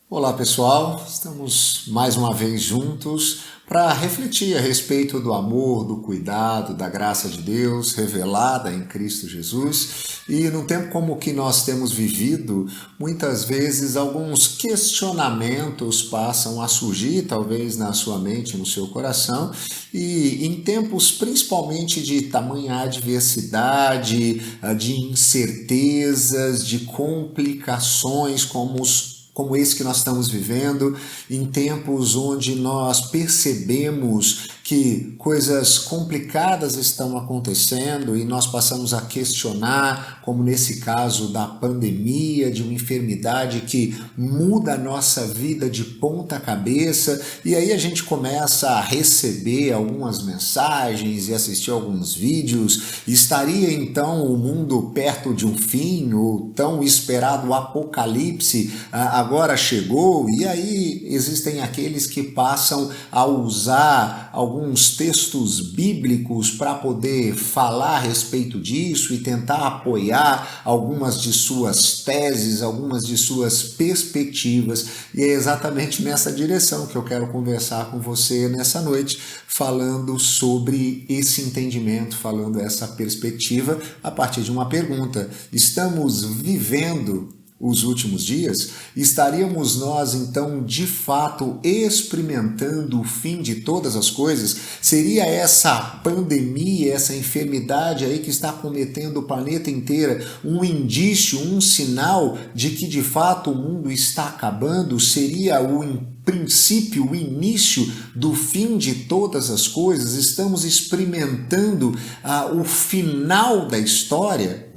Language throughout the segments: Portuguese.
Olá pessoal, estamos mais uma vez juntos para refletir a respeito do amor, do cuidado, da graça de Deus revelada em Cristo Jesus. E num tempo como o que nós temos vivido, muitas vezes alguns questionamentos passam a surgir, talvez na sua mente, no seu coração, e em tempos principalmente de tamanha adversidade, de incertezas, de complicações como esse que nós estamos vivendo, em tempos onde nós percebemos que coisas complicadas estão acontecendo e nós passamos a questionar, como nesse caso da pandemia, de uma enfermidade que muda a nossa vida de ponta cabeça, e aí a gente começa a receber algumas mensagens e assistir alguns vídeos. Estaria então o mundo perto de um fim, o tão esperado apocalipse agora chegou? E aí existem aqueles que passam a usar alguns textos bíblicos para poder falar a respeito disso e tentar apoiar algumas de suas teses, algumas de suas perspectivas. E é exatamente nessa direção que eu quero conversar com você nessa noite, falando sobre esse entendimento, falando essa perspectiva a partir de uma pergunta. Estamos vivendo os últimos dias? Estaríamos nós então de fato experimentando o fim de todas as coisas? Seria essa pandemia, essa enfermidade aí que está acometendo o planeta inteiro um indício, um sinal de que de fato o mundo está acabando? Seria o princípio, o início do fim de todas as coisas? Estamos experimentando o final da história?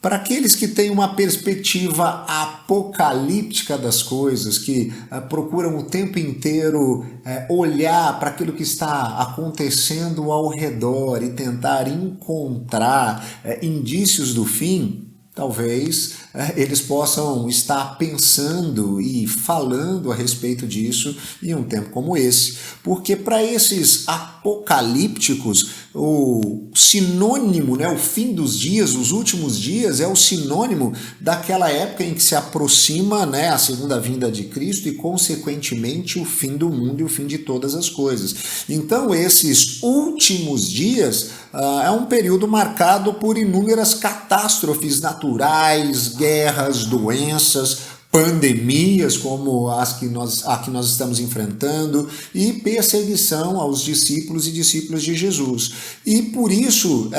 Para aqueles que têm uma perspectiva apocalíptica das coisas, que procuram o tempo inteiro olhar para aquilo que está acontecendo ao redor e tentar encontrar indícios do fim, talvez eles possam estar pensando e falando a respeito disso em um tempo como esse. Porque para esses apocalípticos, o sinônimo, o fim dos dias, os últimos dias, é o sinônimo daquela época em que se aproxima a segunda vinda de Cristo e, consequentemente, o fim do mundo e o fim de todas as coisas. Então, esses últimos dias é um período marcado por inúmeras catástrofes naturais, guerras, doenças, pandemias como a que nós estamos enfrentando e perseguição aos discípulos e discípulas de Jesus. E por isso,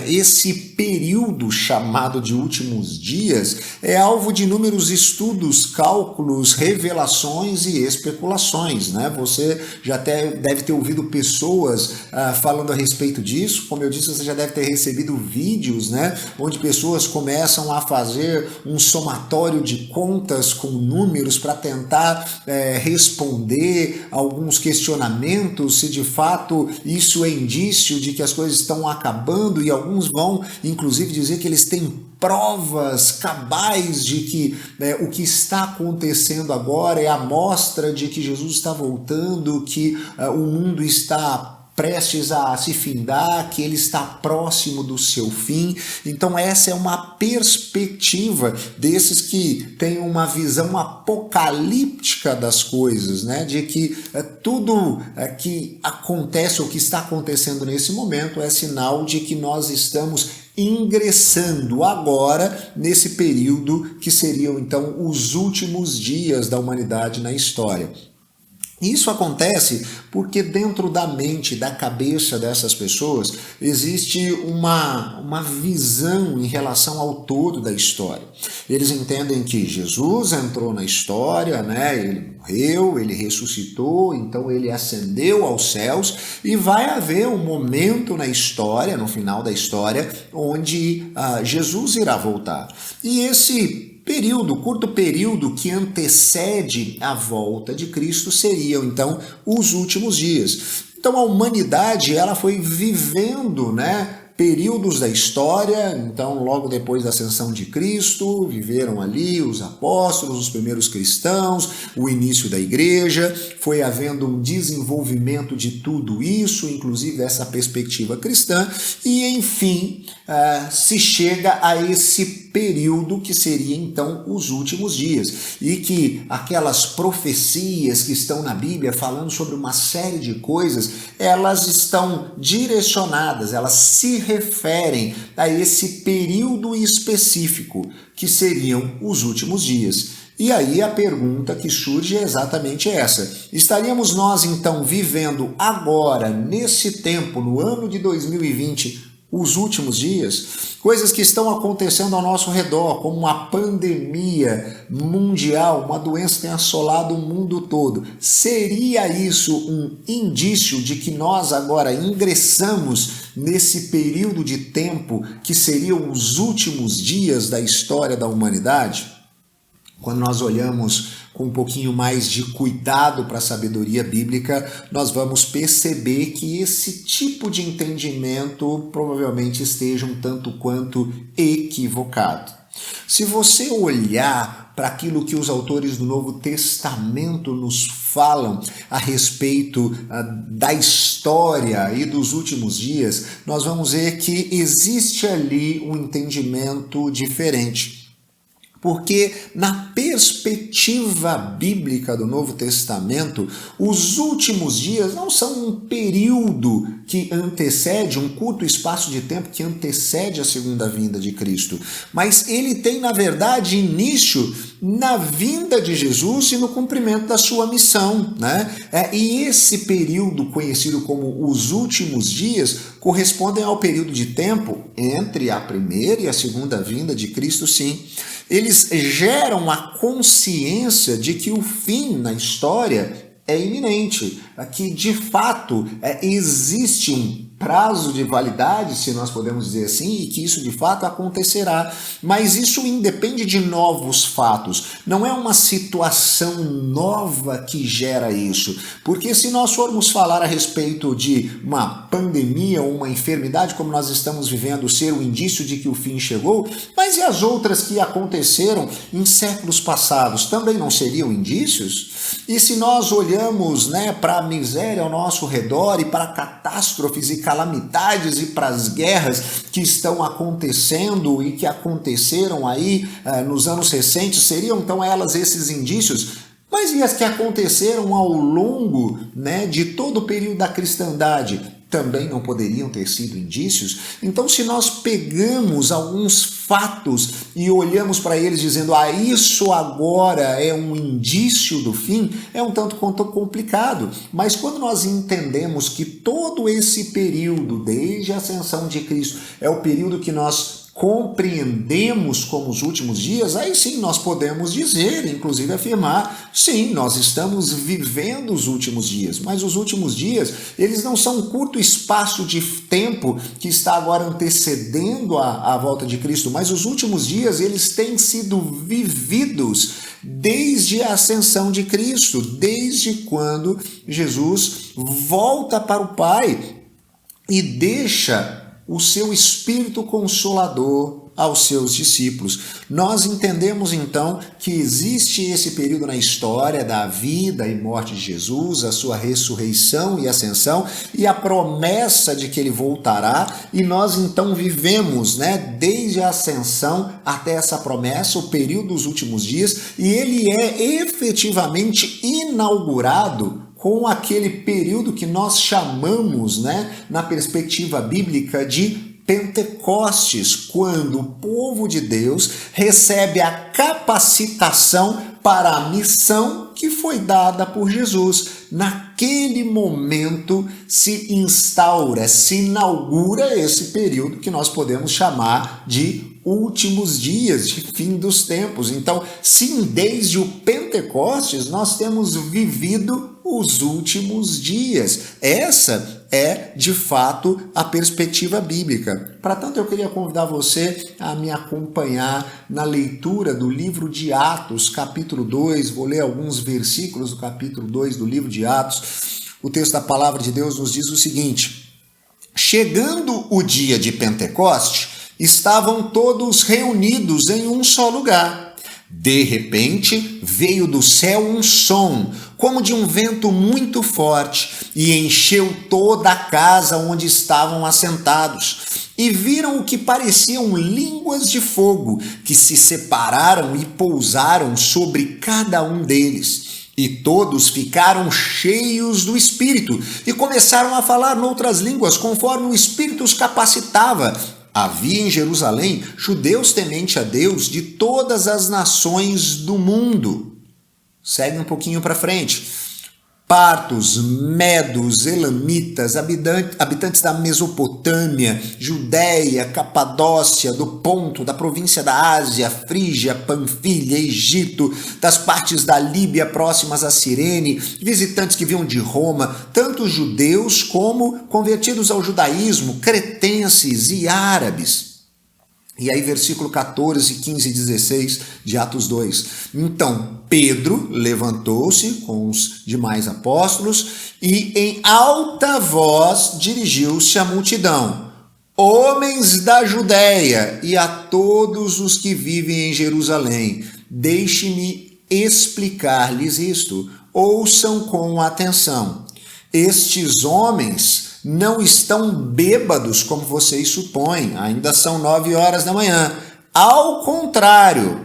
esse período chamado de últimos dias é alvo de inúmeros estudos, cálculos, revelações e especulações. Você já deve ter ouvido pessoas falando a respeito disso. Como eu disse, você já deve ter recebido vídeos, onde pessoas começam a fazer um somatório de contas com números para tentar responder alguns questionamentos, se de fato isso é indício de que as coisas estão acabando, e alguns vão inclusive dizer que eles têm provas cabais de que o que está acontecendo agora é a mostra de que Jesus está voltando, que o mundo está prestes a se findar, que ele está próximo do seu fim. Então essa é uma perspectiva desses que têm uma visão apocalíptica das coisas, de que tudo que acontece ou que está acontecendo nesse momento é sinal de que nós estamos ingressando agora nesse período que seriam então os últimos dias da humanidade na história. Isso acontece porque dentro da mente, da cabeça dessas pessoas, existe uma visão em relação ao todo da história. Eles entendem que Jesus entrou na história, ele morreu, ele ressuscitou, então ele ascendeu aos céus, e vai haver um momento na história, no final da história, onde Jesus irá voltar. E esse curto período que antecede a volta de Cristo seriam então os últimos dias. Então a humanidade ela foi vivendo, períodos da história. Então logo depois da ascensão de Cristo, viveram ali os apóstolos, os primeiros cristãos, o início da igreja, foi havendo um desenvolvimento de tudo isso, inclusive essa perspectiva cristã, e enfim, se chega a esse período que seria então os últimos dias, e que aquelas profecias que estão na Bíblia falando sobre uma série de coisas, elas estão direcionadas, elas se referem a esse período específico que seriam os últimos dias. E aí a pergunta que surge é exatamente essa: estaríamos nós então vivendo agora, nesse tempo, no ano de 2020, os últimos dias? Coisas que estão acontecendo ao nosso redor, como uma pandemia mundial, uma doença que tem assolado o mundo todo. Seria isso um indício de que nós agora ingressamos nesse período de tempo que seriam os últimos dias da história da humanidade? Quando nós olhamos com um pouquinho mais de cuidado para a sabedoria bíblica, nós vamos perceber que esse tipo de entendimento provavelmente esteja um tanto quanto equivocado. Se você olhar para aquilo que os autores do Novo Testamento nos falam a respeito da história e dos últimos dias, nós vamos ver que existe ali um entendimento diferente. Porque na perspectiva bíblica do Novo Testamento, os últimos dias não são um período que antecede, um curto espaço de tempo que antecede a segunda vinda de Cristo, mas ele tem, na verdade, início na vinda de Jesus e no cumprimento da sua missão, né? E esse período, conhecido como os últimos dias, correspondem ao período de tempo entre a primeira e a segunda vinda de Cristo, sim. Eles geram a consciência de que o fim na história é iminente, que de fato existe um prazo de validade, se nós podemos dizer assim, e que isso de fato acontecerá. Mas isso independe de novos fatos, não é uma situação nova que gera isso, porque se nós formos falar a respeito de uma pandemia ou uma enfermidade como nós estamos vivendo ser um indício de que o fim chegou, mas e as outras que aconteceram em séculos passados também não seriam indícios? E se nós olhamos, para a miséria ao nosso redor e para catástrofes e calamidades e para as guerras que estão acontecendo e que aconteceram aí nos anos recentes, seriam então elas esses indícios? Mas e as que aconteceram ao longo de todo o período da cristandade? Também não poderiam ter sido indícios? Então, se nós pegamos alguns fatos e olhamos para eles dizendo, isso agora é um indício do fim, é um tanto quanto complicado. Mas quando nós entendemos que todo esse período, desde a ascensão de Cristo, é o período que nós compreendemos como os últimos dias, aí sim nós podemos dizer, inclusive afirmar, sim, nós estamos vivendo os últimos dias, mas os últimos dias, eles não são um curto espaço de tempo que está agora antecedendo a volta de Cristo, mas os últimos dias, eles têm sido vividos desde a ascensão de Cristo, desde quando Jesus volta para o Pai e deixa o seu Espírito Consolador aos seus discípulos. Nós entendemos então que existe esse período na história da vida e morte de Jesus, a sua ressurreição e ascensão e a promessa de que ele voltará, e nós então vivemos, desde a ascensão até essa promessa, o período dos últimos dias, e ele é efetivamente inaugurado com aquele período que nós chamamos, na perspectiva bíblica, de Pentecostes, quando o povo de Deus recebe a capacitação para a missão que foi dada por Jesus. Naquele momento se instaura, se inaugura esse período que nós podemos chamar de últimos dias, de fim dos tempos. Então, sim, desde o Pentecostes nós temos vivido os últimos dias. Essa é, de fato, a perspectiva bíblica. Para tanto, eu queria convidar você a me acompanhar na leitura do livro de Atos, capítulo 2. Vou ler alguns versículos do capítulo 2 do livro de Atos. O texto da palavra de Deus nos diz o seguinte: chegando o dia de Pentecoste, estavam todos reunidos em um só lugar. De repente, veio do céu um som, como de um vento muito forte, e encheu toda a casa onde estavam assentados. e viram o que pareciam línguas de fogo, que se separaram e pousaram sobre cada um deles. E todos ficaram cheios do Espírito e começaram a falar noutras línguas, conforme o Espírito os capacitava. Havia em Jerusalém judeus temente a Deus de todas as nações do mundo. Segue um pouquinho para frente. Partos, medos, elamitas, habitantes da Mesopotâmia, Judéia, Capadócia, do Ponto, da província da Ásia, Frígia, Panfilha, Egito, das partes da Líbia próximas a Cirene, visitantes que vinham de Roma, tanto judeus como convertidos ao judaísmo, cretenses e árabes. E aí, versículo 14, 15 e 16 de Atos 2. Então, Pedro levantou-se com os demais apóstolos e em alta voz dirigiu-se à multidão. Homens da Judéia e a todos os que vivem em Jerusalém, deixe-me explicar-lhes isto. Ouçam com atenção. Estes homens não estão bêbados como vocês supõem, ainda são 9 horas da manhã. Ao contrário,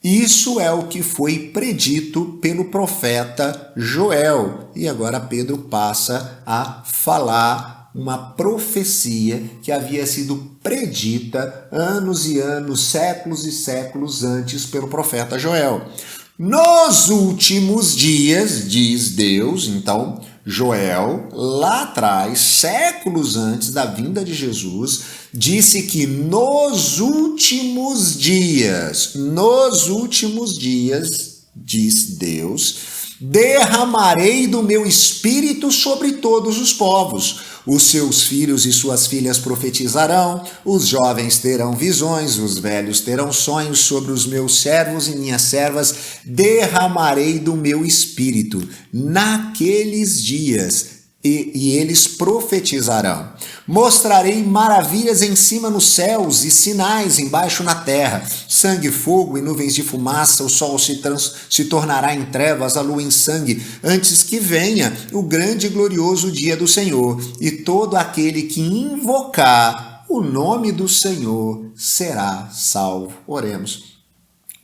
isso é o que foi predito pelo profeta Joel. E agora Pedro passa a falar uma profecia que havia sido predita anos e anos, séculos e séculos antes pelo profeta Joel. Nos últimos dias, diz Deus, então, Joel, lá atrás, séculos antes da vinda de Jesus, disse que nos últimos dias, diz Deus, derramarei do meu espírito sobre todos os povos. Os seus filhos e suas filhas profetizarão, os jovens terão visões, os velhos terão sonhos. Sobre os meus servos e minhas servas derramarei do meu espírito naqueles dias. E eles profetizarão. Mostrarei maravilhas em cima nos céus e sinais embaixo na terra. Sangue, fogo e nuvens de fumaça. O sol se tornará em trevas, a lua em sangue, antes que venha o grande e glorioso dia do Senhor. E todo aquele que invocar o nome do Senhor será salvo. Oremos.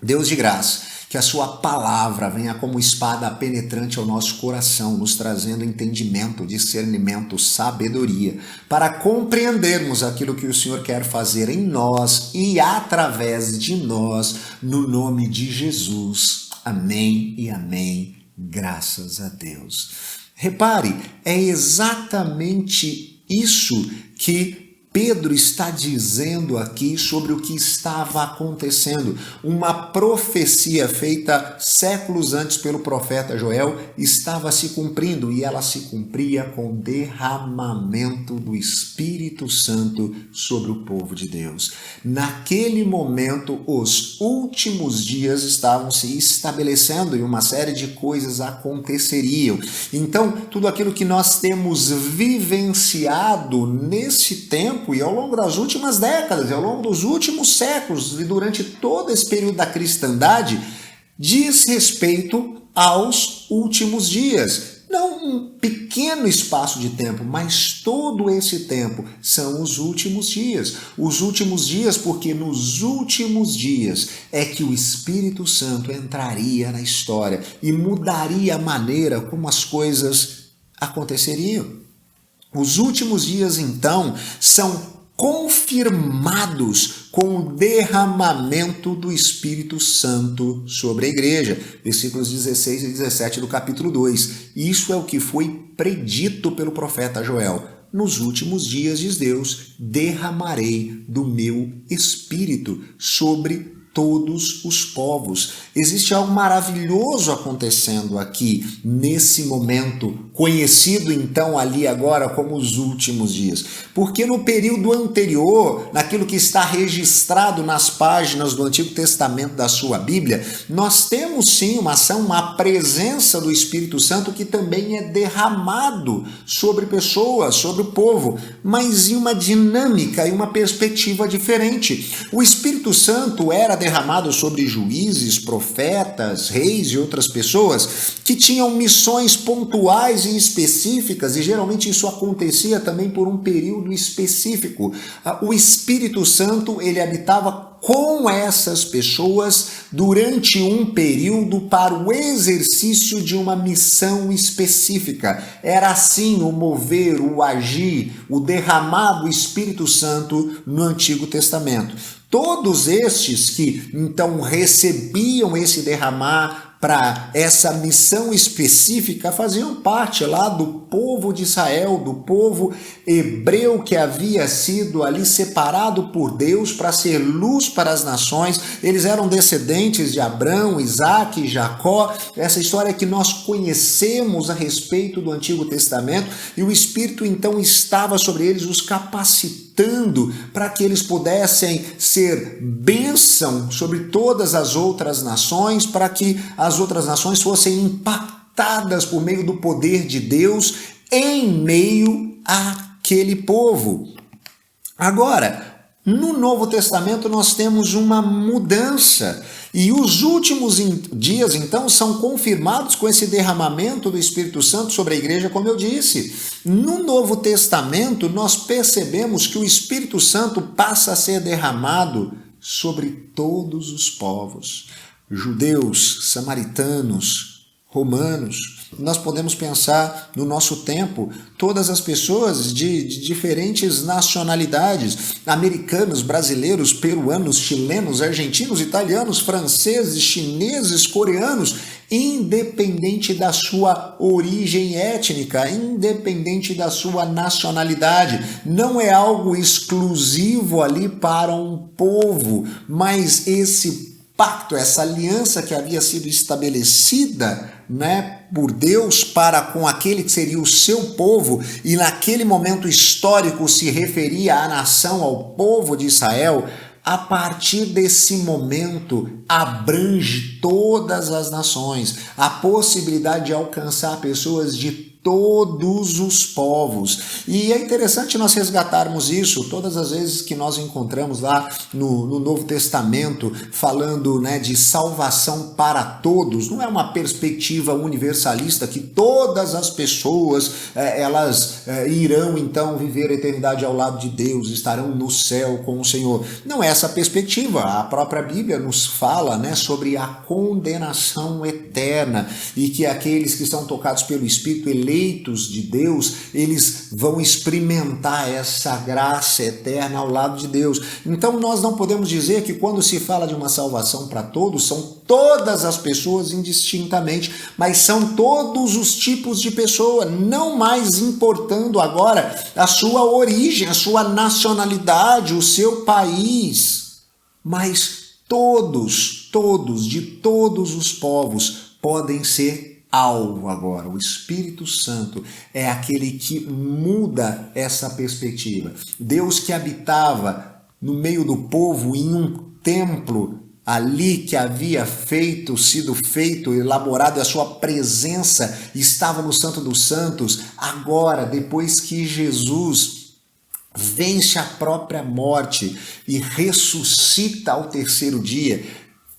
Deus de graça, que a sua palavra venha como espada penetrante ao nosso coração, nos trazendo entendimento, discernimento, sabedoria, para compreendermos aquilo que o Senhor quer fazer em nós e através de nós, no nome de Jesus. Amém e amém. Graças a Deus. Repare, é exatamente isso que Pedro está dizendo aqui sobre o que estava acontecendo. Uma profecia feita séculos antes pelo profeta Joel estava se cumprindo, e ela se cumpria com o derramamento do Espírito Santo sobre o povo de Deus. Naquele momento, os últimos dias estavam se estabelecendo e uma série de coisas aconteceriam. Então, tudo aquilo que nós temos vivenciado nesse tempo e ao longo das últimas décadas, ao longo dos últimos séculos e durante todo esse período da cristandade, diz respeito aos últimos dias. Não um pequeno espaço de tempo, mas todo esse tempo são os últimos dias. Os últimos dias porque nos últimos dias é que o Espírito Santo entraria na história e mudaria a maneira como as coisas aconteceriam. Os últimos dias, então, são confirmados com o derramamento do Espírito Santo sobre a igreja. Versículos 16 e 17 do capítulo 2. Isso é o que foi predito pelo profeta Joel. Nos últimos dias, diz Deus, derramarei do meu Espírito sobre todos os povos. Existe algo maravilhoso acontecendo aqui, nesse momento, conhecido então ali agora como os últimos dias. Porque no período anterior, naquilo que está registrado nas páginas do Antigo Testamento da sua Bíblia, nós temos sim uma ação, uma presença do Espírito Santo que também é derramado sobre pessoas, sobre o povo, mas em uma dinâmica e uma perspectiva diferente. O Espírito Santo era derramado sobre juízes, profetas, reis e outras pessoas que tinham missões pontuais e específicas, e geralmente isso acontecia também por um período específico. O Espírito Santo, ele habitava com essas pessoas durante um período para o exercício de uma missão específica. Era assim o mover, o agir, o derramar do Espírito Santo no Antigo Testamento. Todos estes que então recebiam esse derramar para essa missão específica faziam parte lá do povo de Israel, do povo hebreu que havia sido ali separado por Deus para ser luz para as nações. Eles eram descendentes de Abraão, Isaac e Jacó. Essa história que nós conhecemos a respeito do Antigo Testamento, e o Espírito então estava sobre eles, os capacitando para que eles pudessem ser bênção sobre todas as outras nações, para que as outras nações fossem impactadas por meio do poder de Deus em meio àquele povo. Agora, no Novo Testamento nós temos uma mudança, e os últimos dias então são confirmados com esse derramamento do Espírito Santo sobre a igreja, como eu disse. No Novo Testamento nós percebemos que o Espírito Santo passa a ser derramado sobre todos os povos, judeus, samaritanos, romanos. Nós podemos pensar no nosso tempo, todas as pessoas de diferentes nacionalidades, americanos, brasileiros, peruanos, chilenos, argentinos, italianos, franceses, chineses, coreanos, independente da sua origem étnica, independente da sua nacionalidade. Não é algo exclusivo ali para um povo, mas esse pacto, essa aliança que havia sido estabelecida, por Deus para com aquele que seria o seu povo, e naquele momento histórico se referia à nação, ao povo de Israel. A partir desse momento abrange todas as nações, a possibilidade de alcançar pessoas de todos os povos. E é interessante nós resgatarmos isso todas as vezes que nós encontramos lá no Novo Testamento falando de salvação para todos. Não é uma perspectiva universalista que todas as pessoas elas irão então viver a eternidade ao lado de Deus, estarão no céu com o Senhor. Não é essa perspectiva. A própria Bíblia nos fala sobre a condenação eterna, e que aqueles que são tocados pelo Espírito, eleitos de Deus, eles vão experimentar essa graça eterna ao lado de Deus. Então nós não podemos dizer que quando se fala de uma salvação para todos, são todas as pessoas indistintamente, mas são todos os tipos de pessoa, não mais importando agora a sua origem, a sua nacionalidade, o seu país, mas todos, de todos os povos podem ser alvo agora. O Espírito Santo é aquele que muda essa perspectiva. Deus que habitava no meio do povo em um templo ali que havia sido feito, elaborado, a sua presença estava no Santo dos Santos. Agora, depois que Jesus vence a própria morte e ressuscita ao terceiro dia,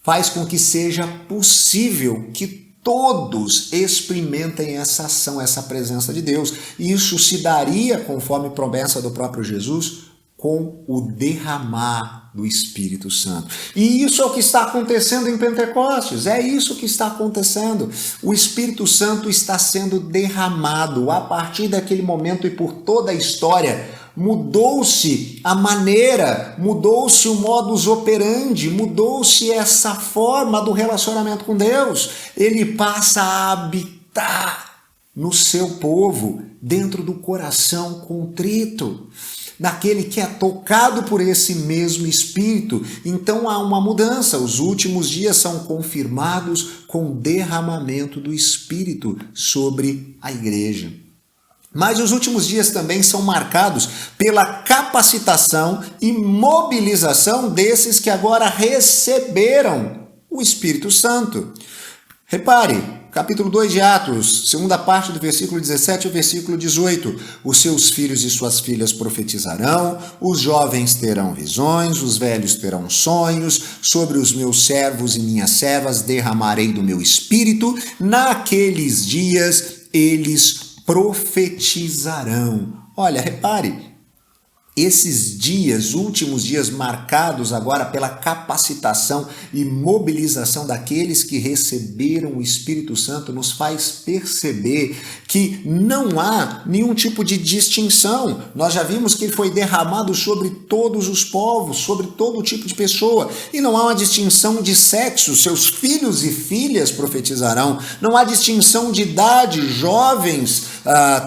faz com que seja possível que todos experimentem essa ação, essa presença de Deus. E isso se daria, conforme promessa do próprio Jesus, com o derramar do Espírito Santo. E isso é o que está acontecendo em Pentecostes, é isso que está acontecendo. O Espírito Santo está sendo derramado a partir daquele momento e por toda a história. Mudou-se a maneira, mudou-se o modus operandi, mudou-se essa forma do relacionamento com Deus. Ele passa a habitar no seu povo, dentro do coração contrito, naquele que é tocado por esse mesmo Espírito. Então há uma mudança. Os últimos dias são confirmados com o derramamento do Espírito sobre a igreja. Mas os últimos dias também são marcados pela capacitação e mobilização desses que agora receberam o Espírito Santo. Repare, capítulo 2 de Atos, segunda parte do versículo 17 ao versículo 18. Os seus filhos e suas filhas profetizarão, os jovens terão visões, os velhos terão sonhos, sobre os meus servos e minhas servas derramarei do meu espírito, naqueles dias eles profetizarão. Olha, repare, esses dias, últimos dias marcados agora pela capacitação e mobilização daqueles que receberam o Espírito Santo, nos faz perceber que não há nenhum tipo de distinção. Nós já vimos que ele foi derramado sobre todos os povos, sobre todo tipo de pessoa, e não há uma distinção de sexo. Seus filhos e filhas profetizarão, não há distinção de idade, jovens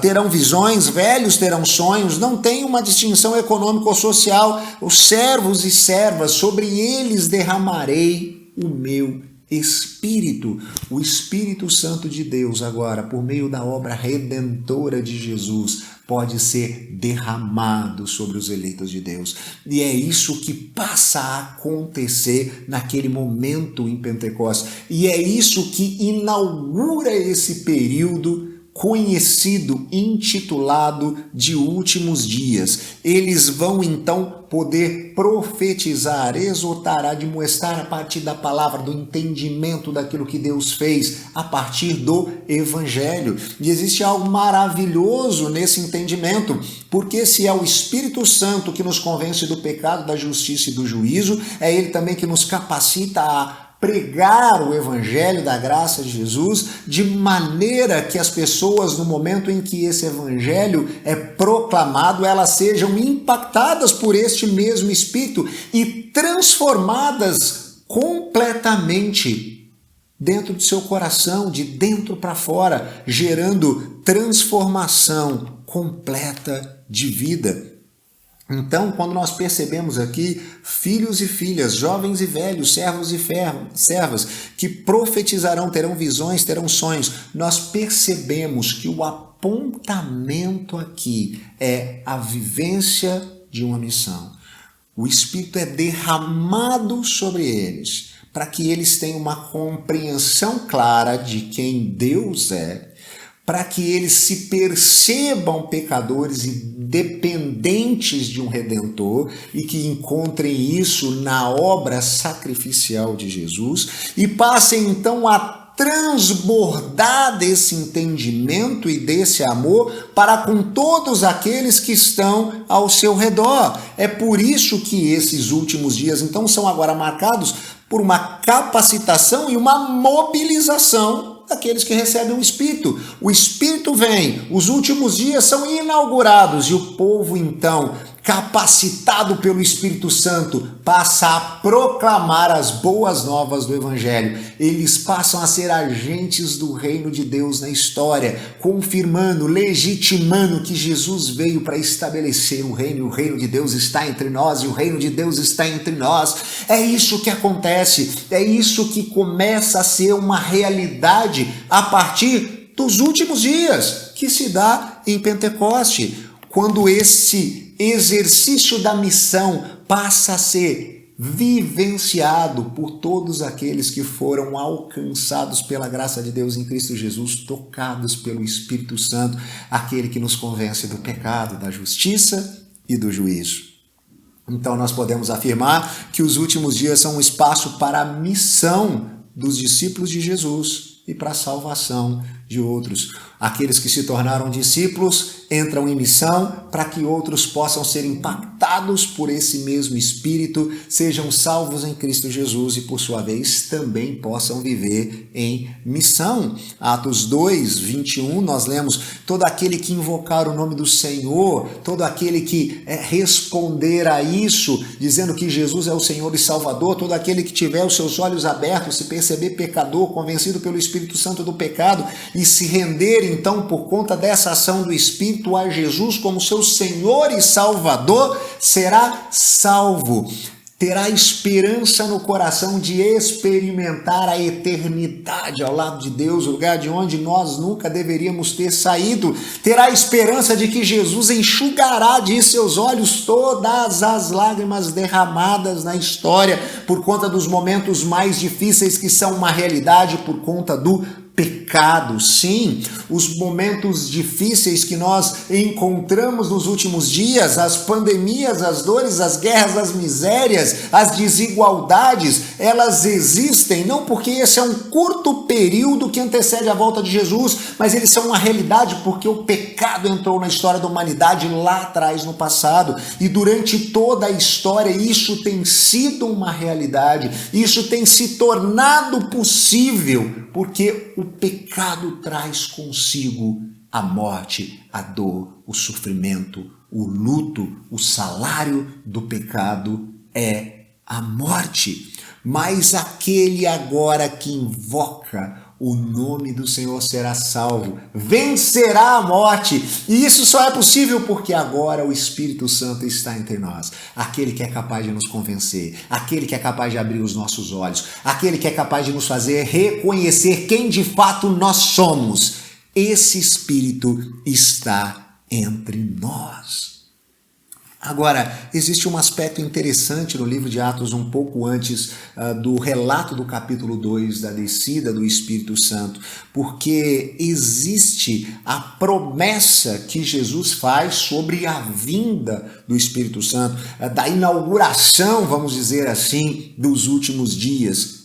terão visões, velhos terão sonhos, não tem uma distinção econômico ou social. Os servos e servas, sobre eles derramarei o meu Espírito. O Espírito Santo de Deus agora, por meio da obra redentora de Jesus, pode ser derramado sobre os eleitos de Deus. E é isso que passa a acontecer naquele momento em Pentecostes. E é isso que inaugura esse período conhecido, intitulado de últimos dias. Eles vão então poder profetizar, exortar, admoestar a partir da palavra, do entendimento daquilo que Deus fez, a partir do Evangelho. E existe algo maravilhoso nesse entendimento, porque se é o Espírito Santo que nos convence do pecado, da justiça e do juízo, é Ele também que nos capacita a pregar o Evangelho da graça de Jesus, de maneira que as pessoas, no momento em que esse Evangelho é proclamado, elas sejam impactadas por este mesmo Espírito e transformadas completamente dentro do seu coração, de dentro para fora, gerando transformação completa de vida. Então, quando nós percebemos aqui filhos e filhas, jovens e velhos, servos e servas, que profetizarão, terão visões, terão sonhos, nós percebemos que o apontamento aqui é a vivência de uma missão. O Espírito é derramado sobre eles, para que eles tenham uma compreensão clara de quem Deus é, para que eles se percebam pecadores e dependentes de um Redentor e que encontrem isso na obra sacrificial de Jesus e passem então a transbordar desse entendimento e desse amor para com todos aqueles que estão ao seu redor. É por isso que esses últimos dias então são agora marcados por uma capacitação e uma mobilização daqueles que recebem o Espírito. O Espírito vem, os últimos dias são inaugurados e o povo então, capacitado pelo Espírito Santo, passa a proclamar as boas novas do Evangelho. Eles passam a ser agentes do reino de Deus na história, confirmando, legitimando que Jesus veio para estabelecer o reino de Deus está entre nós e o reino de Deus está entre nós. É isso que acontece, é isso que começa a ser uma realidade a partir dos últimos dias, que se dá em Pentecoste, quando esse exercício da missão passa a ser vivenciado por todos aqueles que foram alcançados pela graça de Deus em Cristo Jesus, tocados pelo Espírito Santo, aquele que nos convence do pecado, da justiça e do juízo. Então nós podemos afirmar que os últimos dias são um espaço para a missão dos discípulos de Jesus e para a salvação de outros. Aqueles que se tornaram discípulos entram em missão para que outros possam ser impactados por esse mesmo Espírito, sejam salvos em Cristo Jesus e, por sua vez, também possam viver em missão. Atos 2, 21, nós lemos: todo aquele que invocar o nome do Senhor, todo aquele que responder a isso, dizendo que Jesus é o Senhor e Salvador, todo aquele que tiver os seus olhos abertos, se perceber pecador, convencido pelo Espírito Santo do pecado e se render, então, por conta dessa ação do Espírito a Jesus como seu Senhor e Salvador, será salvo. Terá esperança no coração de experimentar a eternidade ao lado de Deus, o lugar de onde nós nunca deveríamos ter saído. Terá esperança de que Jesus enxugará de seus olhos todas as lágrimas derramadas na história por conta dos momentos mais difíceis que são uma realidade por conta do pecado pecado. Sim, os momentos difíceis que nós encontramos nos últimos dias, as pandemias, as dores, as guerras, as misérias, as desigualdades, elas existem não porque esse é um curto período que antecede a volta de Jesus, mas eles são uma realidade porque o pecado entrou na história da humanidade lá atrás no passado, e durante toda a história isso tem sido uma realidade, isso tem se tornado possível porque o pecado traz consigo a morte, a dor, o sofrimento, o luto. O salário do pecado é a morte. Mas aquele agora que invoca o nome do Senhor será salvo, vencerá a morte. E isso só é possível porque agora o Espírito Santo está entre nós. Aquele que é capaz de nos convencer, aquele que é capaz de abrir os nossos olhos, aquele que é capaz de nos fazer reconhecer quem de fato nós somos. Esse Espírito está entre nós. Agora, existe um aspecto interessante no livro de Atos, um pouco antes do relato do capítulo 2, da descida do Espírito Santo, porque existe a promessa que Jesus faz sobre a vinda do Espírito Santo, da inauguração, vamos dizer assim, dos últimos dias.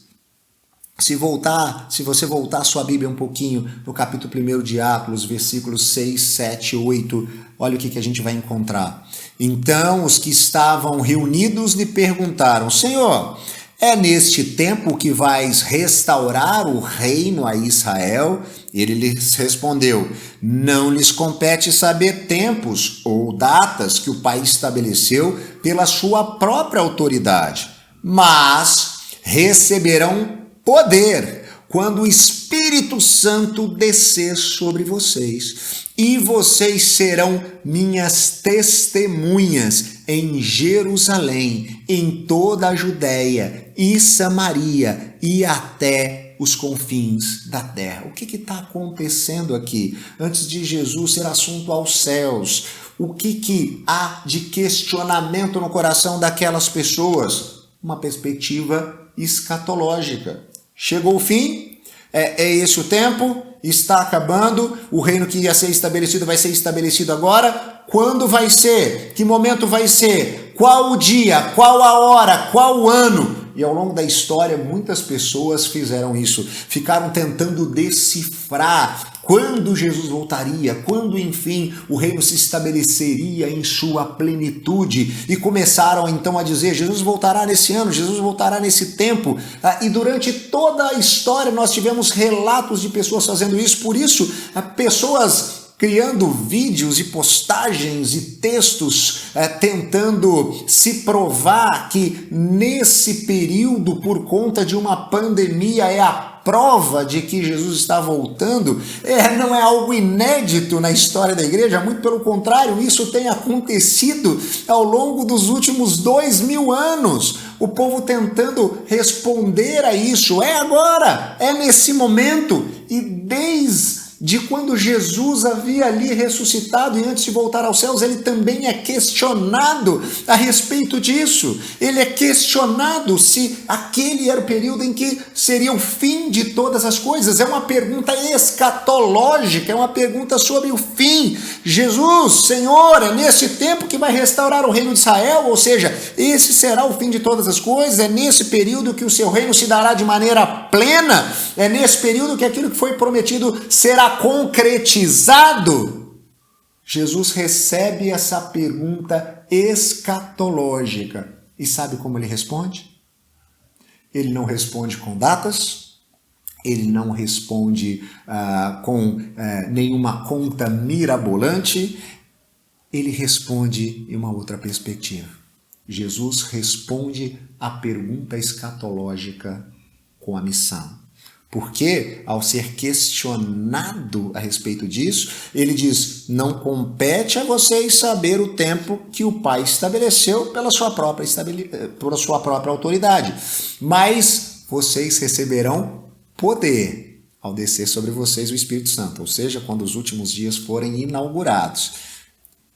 Se você voltar a sua Bíblia um pouquinho no capítulo 1 de Atos, versículos 6, 7, 8, olha o que a gente vai encontrar. Então os que estavam reunidos lhe perguntaram: Senhor, é neste tempo que vais restaurar o reino a Israel? Ele lhes respondeu: não lhes compete saber tempos ou datas que o Pai estabeleceu pela sua própria autoridade, mas receberão poder quando o Espírito Santo descer sobre vocês, e vocês serão minhas testemunhas em Jerusalém, em toda a Judéia e Samaria e até os confins da terra. O que está acontecendo aqui? Antes de Jesus ser assunto aos céus, o que há de questionamento no coração daquelas pessoas? Uma perspectiva escatológica. Chegou o fim, é esse o tempo, está acabando, o reino que ia ser estabelecido vai ser estabelecido agora. Quando vai ser? Que momento vai ser? Qual o dia? Qual a hora? Qual o ano? E ao longo da história, muitas pessoas fizeram isso, ficaram tentando decifrar quando Jesus voltaria, quando, enfim, o reino se estabeleceria em sua plenitude. E começaram, então, a dizer: Jesus voltará nesse ano, Jesus voltará nesse tempo. E durante toda a história nós tivemos relatos de pessoas fazendo isso. Por isso, pessoas criando vídeos e postagens e textos tentando se provar que nesse período, por conta de uma pandemia, é a prova de que Jesus está voltando. Não é algo inédito na história da igreja, muito pelo contrário, isso tem acontecido ao longo dos últimos 2000 anos. O povo tentando responder a isso, é agora, é nesse momento, e desde quando Jesus havia ali ressuscitado e antes de voltar aos céus, ele também é questionado a respeito disso. Ele é questionado se aquele era o período em que seria o fim de todas as coisas. É uma pergunta escatológica, é uma pergunta sobre o fim. Jesus, Senhor, é nesse tempo que vai restaurar o reino de Israel? Ou seja, esse será o fim de todas as coisas? É nesse período que o seu reino se dará de maneira plena? É nesse período que aquilo que foi prometido será concretizado? Jesus recebe essa pergunta escatológica. E sabe como ele responde? Ele não responde com datas, ele não responde com nenhuma conta mirabolante, ele responde em uma outra perspectiva. Jesus responde a pergunta escatológica com a missão. Porque, ao ser questionado a respeito disso, ele diz: não compete a vocês saber o tempo que o Pai estabeleceu pela sua própria autoridade, mas vocês receberão poder ao descer sobre vocês o Espírito Santo, ou seja, quando os últimos dias forem inaugurados.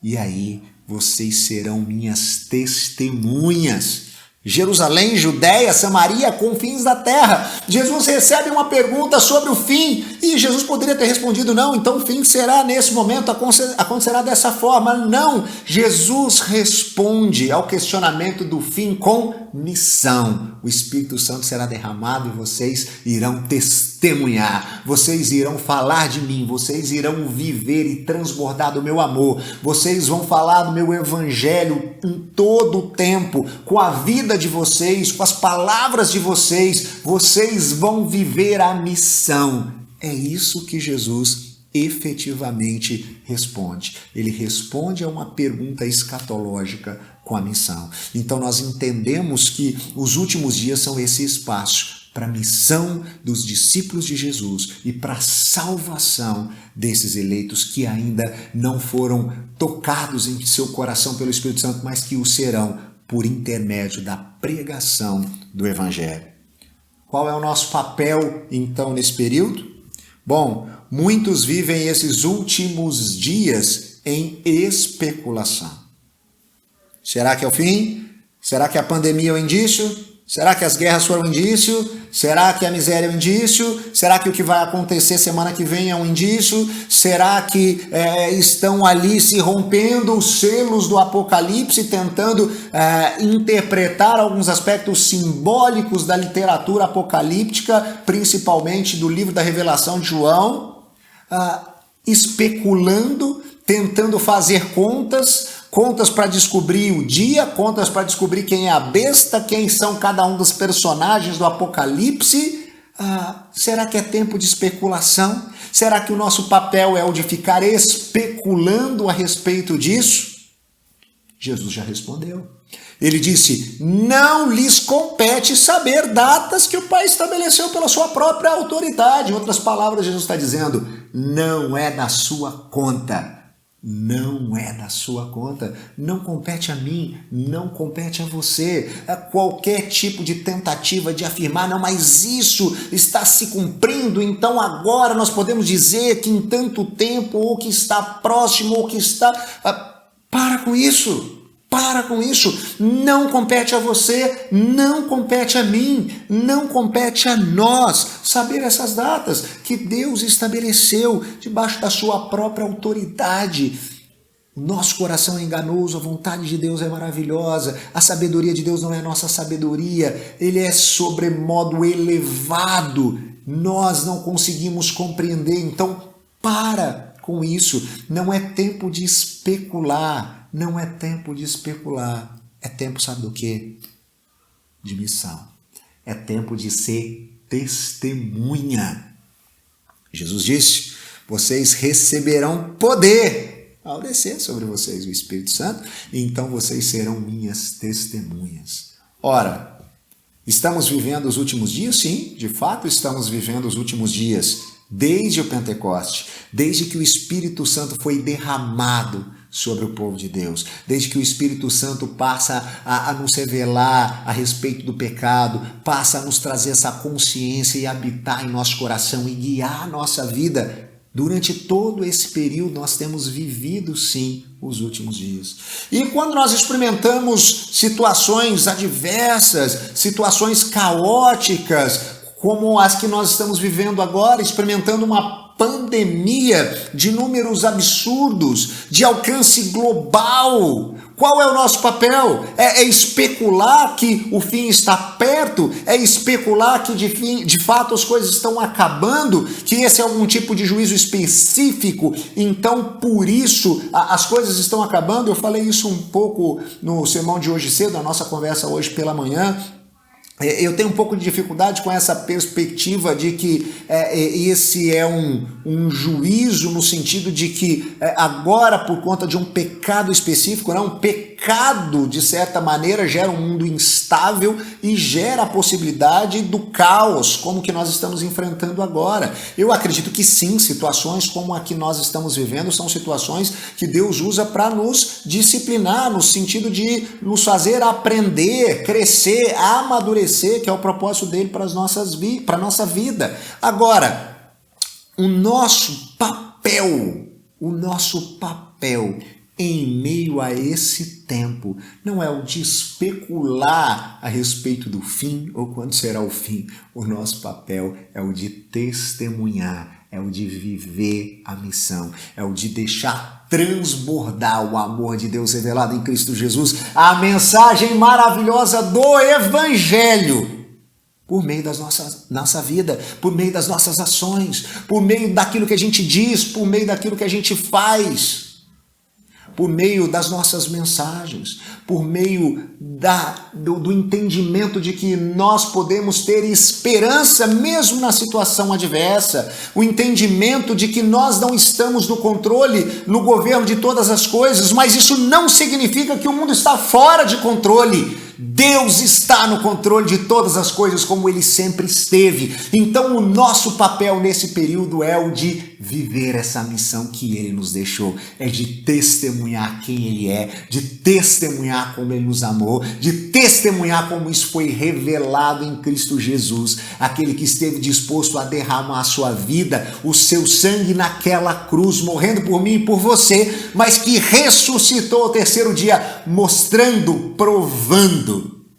E aí vocês serão minhas testemunhas. Jerusalém, Judéia, Samaria, confins da terra. Jesus recebe uma pergunta sobre o fim e Jesus poderia ter respondido não, então o fim será nesse momento, acontecerá dessa forma. Não, Jesus responde ao questionamento do fim com missão. O Espírito Santo será derramado e vocês irão testemunhar, vocês irão falar de mim, vocês irão viver e transbordar do meu amor, vocês vão falar do meu evangelho em todo o tempo, com a vida de vocês, com as palavras de vocês, vocês vão viver a missão. É isso que Jesus efetivamente responde. Ele responde a uma pergunta escatológica com a missão. Então nós entendemos que os últimos dias são esse espaço para a missão dos discípulos de Jesus e para a salvação desses eleitos que ainda não foram tocados em seu coração pelo Espírito Santo, mas que o serão por intermédio da pregação do Evangelho. Qual é o nosso papel, então, nesse período? Bom, muitos vivem esses últimos dias em especulação. Será que é o fim? Será que a pandemia é o indício? Será que as guerras foram um indício? Será que a miséria é um indício? Será que o que vai acontecer semana que vem é um indício? Será que estão ali se rompendo os selos do Apocalipse, tentando interpretar alguns aspectos simbólicos da literatura apocalíptica, principalmente do livro da Revelação de João, especulando, tentando fazer contas para descobrir o dia, contas para descobrir quem é a besta, quem são cada um dos personagens do Apocalipse. Será que é tempo de especulação? Será que o nosso papel é o de ficar especulando a respeito disso? Jesus já respondeu. Ele disse, não lhes compete saber datas que o Pai estabeleceu pela sua própria autoridade. Em outras palavras, Jesus está dizendo, não é da sua conta. Não é da sua conta, não compete a mim, não compete a você. Qualquer tipo de tentativa de afirmar, não, mas isso está se cumprindo, então agora nós podemos dizer que em tanto tempo, ou que está próximo, ou que está... Para com isso. Para com isso, não compete a você, não compete a mim, não compete a nós saber essas datas que Deus estabeleceu debaixo da sua própria autoridade. O nosso coração é enganoso, a vontade de Deus é maravilhosa, a sabedoria de Deus não é nossa sabedoria, Ele é sobremodo elevado, nós não conseguimos compreender, então para com isso, não é tempo de especular. Não é tempo de especular, é tempo, sabe do quê? De missão. É tempo de ser testemunha. Jesus disse, vocês receberão poder ao descer sobre vocês o Espírito Santo, e então vocês serão minhas testemunhas. Ora, estamos vivendo os últimos dias? Sim, de fato estamos vivendo os últimos dias, desde o Pentecoste, desde que o Espírito Santo foi derramado sobre o povo de Deus, desde que o Espírito Santo passa a nos revelar a respeito do pecado, passa a nos trazer essa consciência e habitar em nosso coração e guiar a nossa vida. Durante todo esse período nós temos vivido sim os últimos dias. E quando nós experimentamos situações adversas, situações caóticas, como as que nós estamos vivendo agora, experimentando uma pandemia de números absurdos, de alcance global. Qual é o nosso papel? É especular que o fim está perto? É especular que de fato as coisas estão acabando? Que esse é algum tipo de juízo específico? Então, por isso, as coisas estão acabando? Eu falei isso um pouco no sermão de hoje cedo, na nossa conversa hoje pela manhã. Eu tenho um pouco de dificuldade com essa perspectiva de que esse é um juízo no sentido de que agora, por conta de um pecado específico, um pecado, de certa maneira, gera um mundo instável e gera a possibilidade do caos, como que nós estamos enfrentando agora. Eu acredito que sim, situações como a que nós estamos vivendo são situações que Deus usa para nos disciplinar, no sentido de nos fazer aprender, crescer, amadurecer, que é o propósito dele para a nossa vida. Agora, o nosso papel em meio a esse tempo não é o de especular a respeito do fim ou quando será o fim. O nosso papel é o de testemunhar, é o de viver a missão, é o de deixar transbordar o amor de Deus revelado em Cristo Jesus, a mensagem maravilhosa do Evangelho, por meio da nossa vida, por meio das nossas ações, por meio daquilo que a gente diz, por meio daquilo que a gente faz, por meio das nossas mensagens, por meio do entendimento de que nós podemos ter esperança mesmo na situação adversa, o entendimento de que nós não estamos no controle, no governo de todas as coisas, mas isso não significa que o mundo está fora de controle. Deus está no controle de todas as coisas como Ele sempre esteve. Então o nosso papel nesse período é o de viver essa missão que Ele nos deixou. É de testemunhar quem Ele é, de testemunhar como Ele nos amou, de testemunhar como isso foi revelado em Cristo Jesus. Aquele que esteve disposto a derramar a sua vida, o seu sangue naquela cruz, morrendo por mim e por você, mas que ressuscitou ao terceiro dia, mostrando, provando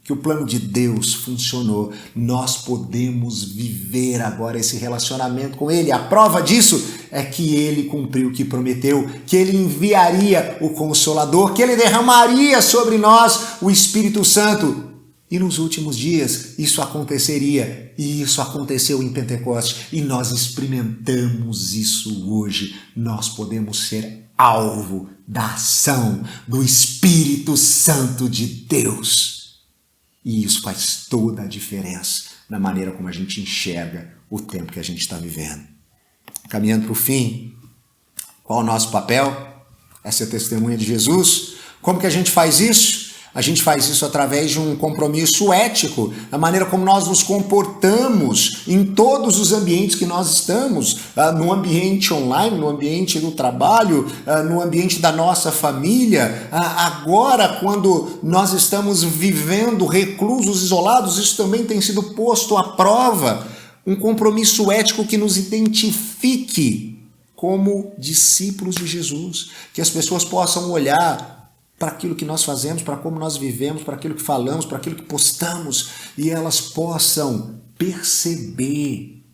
que o plano de Deus funcionou. Nós podemos viver agora esse relacionamento com Ele. A prova disso é que Ele cumpriu o que prometeu, que Ele enviaria o Consolador, que Ele derramaria sobre nós o Espírito Santo. E nos últimos dias isso aconteceria, e isso aconteceu em Pentecostes, e nós experimentamos isso hoje. Nós podemos ser alvo da ação do Espírito Santo de Deus. E isso faz toda a diferença na maneira como a gente enxerga o tempo que a gente está vivendo. Caminhando para o fim, qual o nosso papel? É ser testemunha de Jesus. Como que a gente faz isso? A gente faz isso através de um compromisso ético, a maneira como nós nos comportamos em todos os ambientes que nós estamos, no ambiente online, no ambiente do trabalho, no ambiente da nossa família. Agora, quando nós estamos vivendo reclusos, isolados, isso também tem sido posto à prova. Um compromisso ético que nos identifique como discípulos de Jesus, que as pessoas possam olhar para aquilo que nós fazemos, para como nós vivemos, para aquilo que falamos, para aquilo que postamos, e elas possam perceber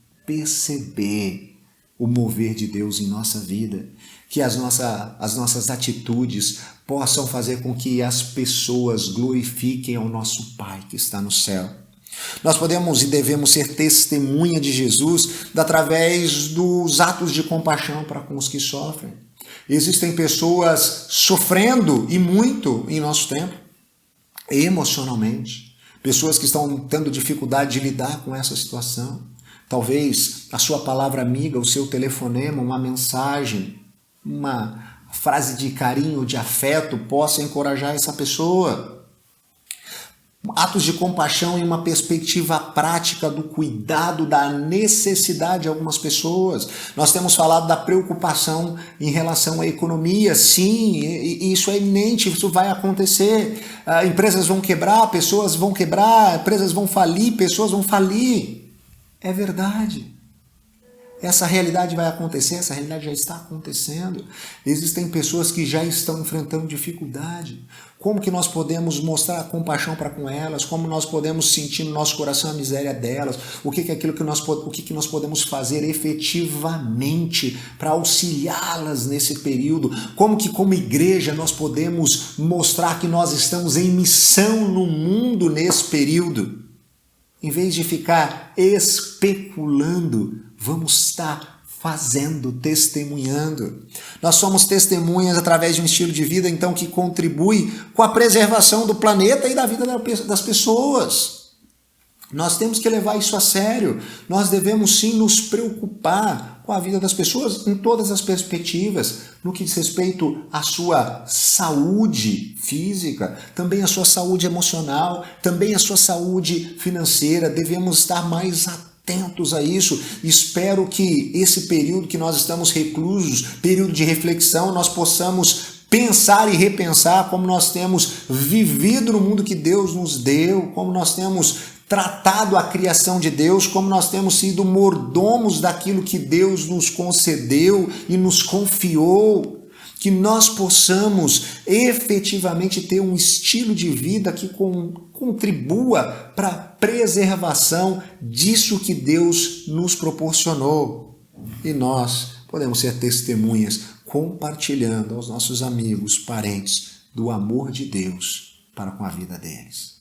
o mover de Deus em nossa vida, que as nossas atitudes possam fazer com que as pessoas glorifiquem ao nosso Pai que está no céu. Nós podemos e devemos ser testemunha de Jesus através dos atos de compaixão para com os que sofrem. Existem pessoas sofrendo, e muito em nosso tempo, emocionalmente. Pessoas que estão tendo dificuldade de lidar com essa situação. Talvez a sua palavra amiga, o seu telefonema, uma mensagem, uma frase de carinho, de afeto, possa encorajar essa pessoa. Atos de compaixão e uma perspectiva prática do cuidado, da necessidade de algumas pessoas. Nós temos falado da preocupação em relação à economia. Sim, isso é iminente, isso vai acontecer. Empresas vão quebrar, pessoas vão quebrar, empresas vão falir, pessoas vão falir. É verdade. Essa realidade vai acontecer, essa realidade já está acontecendo. Existem pessoas que já estão enfrentando dificuldade. Como que nós podemos mostrar compaixão para com elas? Como nós podemos sentir no nosso coração a miséria delas? O que nós podemos fazer efetivamente para auxiliá-las nesse período? Como que como igreja nós podemos mostrar que nós estamos em missão no mundo nesse período? Em vez de ficar especulando, vamos estar fazendo, testemunhando. Nós somos testemunhas através de um estilo de vida, então, que contribui com a preservação do planeta e da vida das pessoas. Nós temos que levar isso a sério. Nós devemos, sim, nos preocupar com a vida das pessoas em todas as perspectivas, no que diz respeito à sua saúde física, também à sua saúde emocional, também à sua saúde financeira. Devemos estar mais atentos a isso. Espero que esse período que nós estamos reclusos, período de reflexão, nós possamos pensar e repensar como nós temos vivido no mundo que Deus nos deu, como nós temos tratado a criação de Deus, como nós temos sido mordomos daquilo que Deus nos concedeu e nos confiou. que nós possamos efetivamente ter um estilo de vida que contribua para a preservação disso que Deus nos proporcionou. E nós podemos ser testemunhas, compartilhando aos nossos amigos, parentes, do amor de Deus para com a vida deles.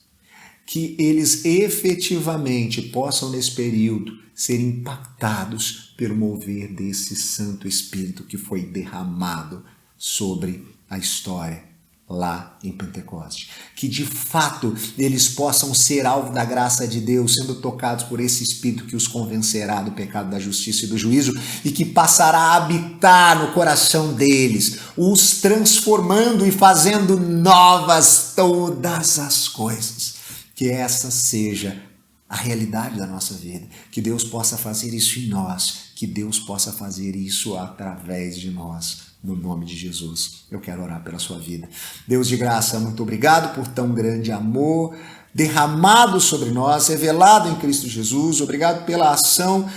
Que eles efetivamente possam, nesse período, ser impactados pelo mover desse Santo Espírito que foi derramado sobre a história lá em Pentecoste. Que de fato eles possam ser alvo da graça de Deus, sendo tocados por esse Espírito que os convencerá do pecado, da justiça e do juízo, e que passará a habitar no coração deles, os transformando e fazendo novas todas as coisas. Que essa seja a realidade da nossa vida, que Deus possa fazer isso em nós, que Deus possa fazer isso através de nós, no nome de Jesus. Eu quero orar pela sua vida. Deus de graça, muito obrigado por tão grande amor derramado sobre nós, revelado em Cristo Jesus. Obrigado pela ação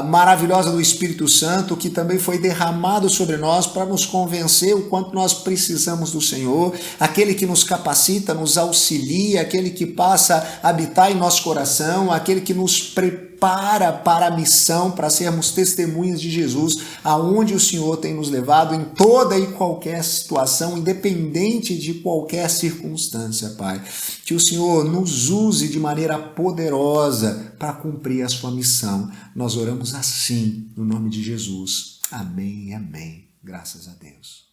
maravilhosa do Espírito Santo, que também foi derramado sobre nós para nos convencer o quanto nós precisamos do Senhor, aquele que nos capacita, nos auxilia, aquele que passa a habitar em nosso coração, aquele que nos prepara para a missão, para sermos testemunhas de Jesus, aonde o Senhor tem nos levado, em toda e qualquer situação, independente de qualquer circunstância, Pai. Que o Senhor nos use de maneira poderosa para cumprir a sua missão. Nós oramos assim, no nome de Jesus. Amém e amém. Graças a Deus.